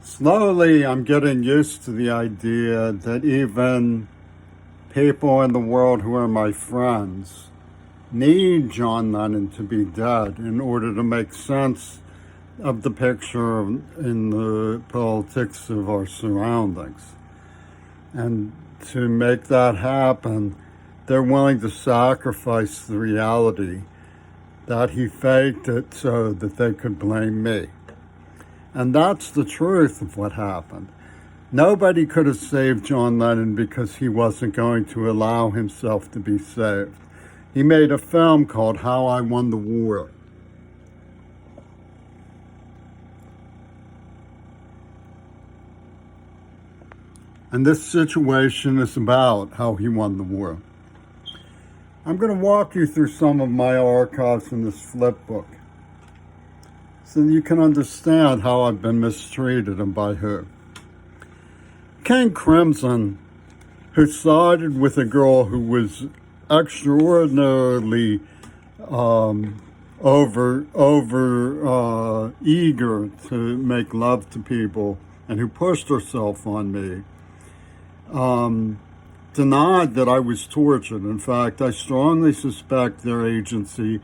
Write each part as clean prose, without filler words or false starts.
Slowly, I'm getting used to the idea that even people in the world who are my friends need John Lennon to be dead in order to make sense of the picture in the politics of our surroundings. And to make that happen, they're willing to sacrifice the reality that he faked it so that they could blame me. And that's the truth of what happened. Nobody could have saved John Lennon because he wasn't going to allow himself to be saved. He made a film called How I Won the War. And this situation is about how he won the war. I'm going to walk you through some of my archives in this flip book so you can understand how I've been mistreated and by who. King Crimson, who sided with a girl who was extraordinarily eager to make love to people and who pushed herself on me, denied that I was tortured. In fact, I strongly suspect their agency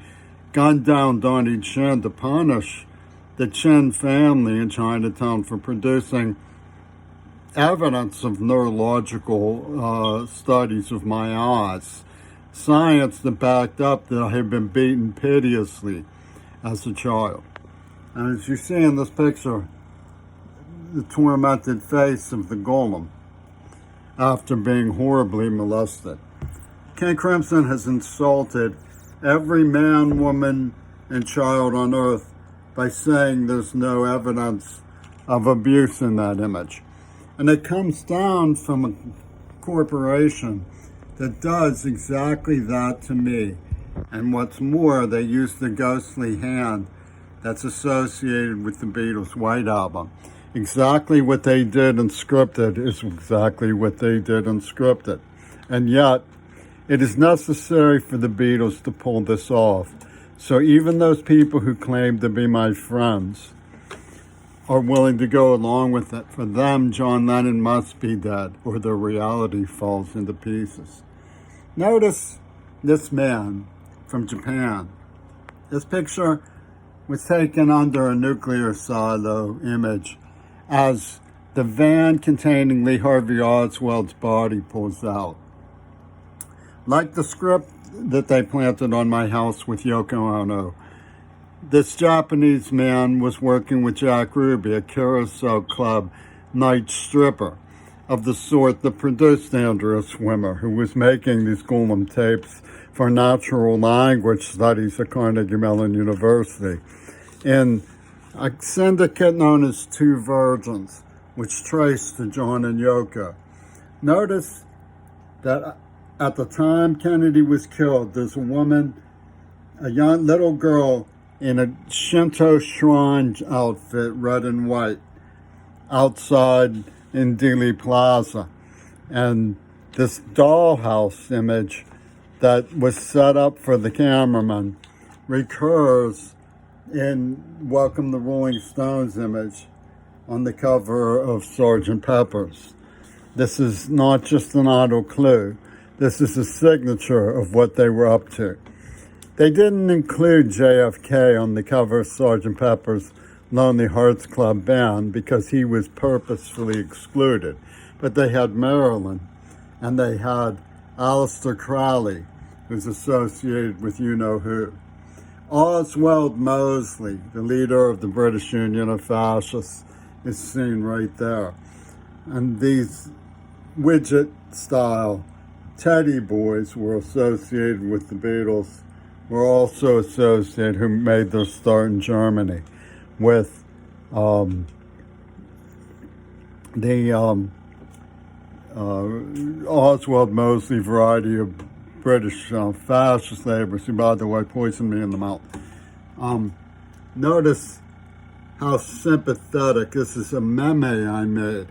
gunned down Donnie Chen to punish the Chen family in Chinatown for producing evidence of neurological studies of my eyes, science that backed up that I had been beaten piteously as a child. And as you see in this picture, the tormented face of the golem after being horribly molested. King Crimson has insulted every man, woman, and child on earth by saying there's no evidence of abuse in that image. And it comes down from a corporation that does exactly that to me. And what's more, they use the ghostly hand that's associated with the Beatles' White Album. Exactly what they did in Scripted is exactly what they did in Scripted. And yet, it is necessary for the Beatles to pull this off. So even those people who claim to be my friends are willing to go along with it. For them, John Lennon must be dead, or their reality falls into pieces. Notice this man from Japan. This picture was taken under a nuclear silo image as the van containing Lee Harvey Oswald's body pulls out. Like the script that they planted on my house with Yoko Ono, this Japanese man was working with Jack Ruby, a carousel club night stripper of the sort that produced Andrea Swimmer, who was making these golem tapes for natural language studies at Carnegie Mellon University in a syndicate known as Two Virgins, which traced to John and Yoko. Notice that at the time Kennedy was killed, there's a woman, a young little girl in a Shinto shrine outfit, red and white, outside in Dealey Plaza. And this dollhouse image that was set up for the cameraman recurs in Welcome the Rolling Stones image on the cover of Sgt. Pepper's. This is not just an idle clue. This is a signature of what they were up to. They didn't include JFK on the cover of Sgt. Pepper's Lonely Hearts Club Band because he was purposefully excluded. But they had Marilyn, and they had Aleister Crowley, who's associated with you-know-who. Oswald Mosley, the leader of the British Union of Fascists, is seen right there. And these widget-style Teddy boys were associated with the Beatles, were also associated, who made their start in Germany, with the Oswald Mosley variety of British fascist labels, who, by the way, poisoned me in the mouth. Notice how sympathetic, this is a meme I made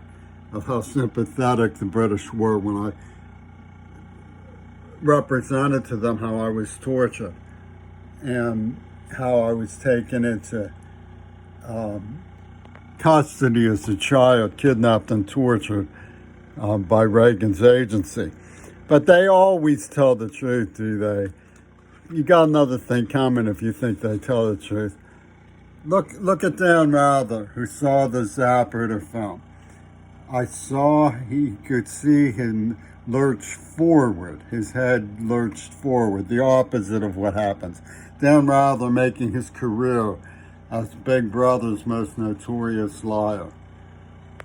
of how sympathetic the British were when I represented to them how I was tortured and how I was taken into custody as a child, kidnapped and tortured by Reagan's agency. But they always tell the truth, do they? You got another thing coming if you think they tell the truth. Look at Dan Rather, who saw the Zapruder film. I saw he could see him lurch forward. His head lurched forward, the opposite of what happens. Dan Rather making his career as Big Brother's most notorious liar.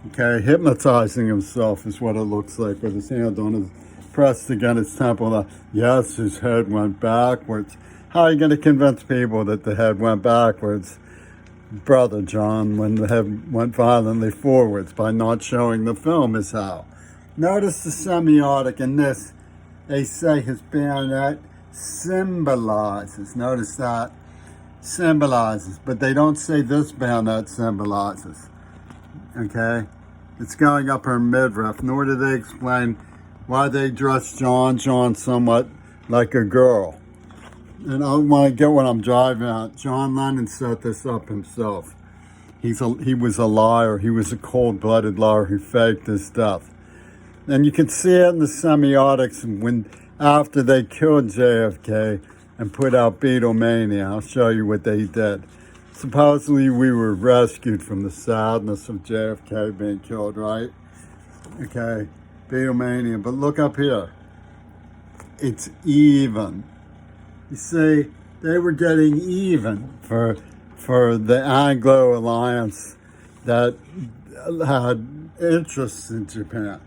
Okay, hypnotizing himself is what it looks like with his hand on his pressed against his temple. Yes, his head went backwards. How are you going to convince people that the head went backwards, Brother John, when the head went violently forwards? By not showing the film is how. Notice the semiotic in this. They say his bayonet symbolizes. Notice that. Symbolizes. But they don't say this bayonet symbolizes. Okay? It's going up her midriff. Nor do they explain why they dress John somewhat like a girl. And I want to get what I'm driving at. John Lennon set this up himself. He was a liar. He was a cold-blooded liar who faked his death. And you can see it in the semiotics when after they killed JFK and put out Beatlemania. I'll show you what they did. Supposedly we were rescued from the sadness of JFK being killed, right? Okay, Beatlemania. But look up here. It's even. You see, they were getting even for the Anglo alliance that had interests in Japan.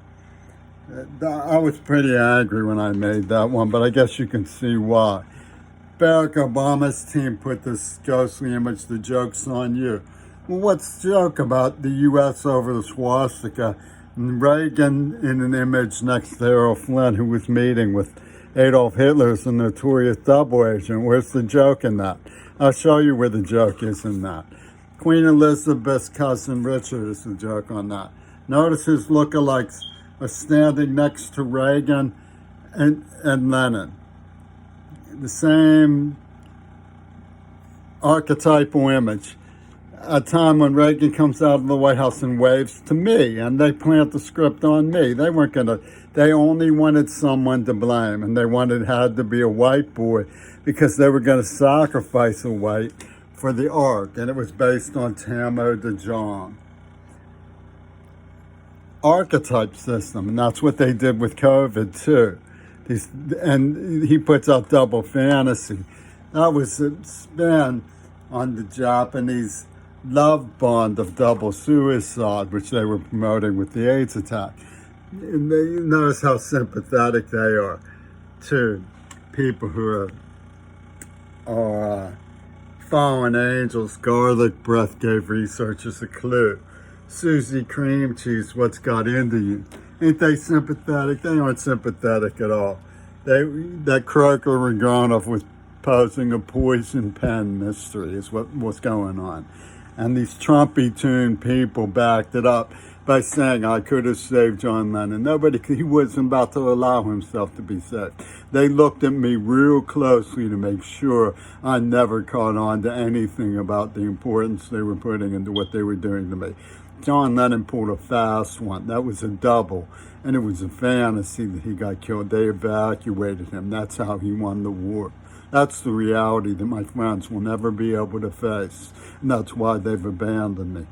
I was pretty angry when I made that one, but I guess you can see why. Barack Obama's team put this ghostly image, the joke's on you. Well, what's the joke about the U.S. over the swastika? And Reagan in an image next to Errol Flynn, who was meeting with Adolf Hitler's a notorious double agent. Where's the joke in that? I'll show you where the joke is in that. Queen Elizabeth's cousin Richard is the joke on that. Notice his lookalikes are standing next to Reagan and Lenin. The same archetypal image. A time when Reagan comes out of the White House and waves to me, and they plant the script on me. They weren't gonna, they only wanted someone to blame, and they wanted it had to be a white boy because they were gonna sacrifice a white for the ark, and it was based on Tamo de John. Archetype system, and that's what they did with COVID too. And he puts out double fantasy. That was a spin on the Japanese love bond of double suicide, which they were promoting with the AIDS attack. And you notice how sympathetic they are to people who are fallen angels. Garlic breath gave researchers a clue. Susie Cream Cheese, what's got into you? Ain't they sympathetic? They aren't sympathetic at all. That Croker Ragonov was posing a poison pen mystery is what's going on. And these Trumpy-tuned people backed it up by saying, I could have saved John Lennon. He wasn't about to allow himself to be saved. They looked at me real closely to make sure I never caught on to anything about the importance they were putting into what they were doing to me. John Lennon pulled a fast one. That was a double. And it was a fantasy that he got killed. They evacuated him. That's how he won the war. That's the reality that my friends will never be able to face. And that's why they've abandoned me.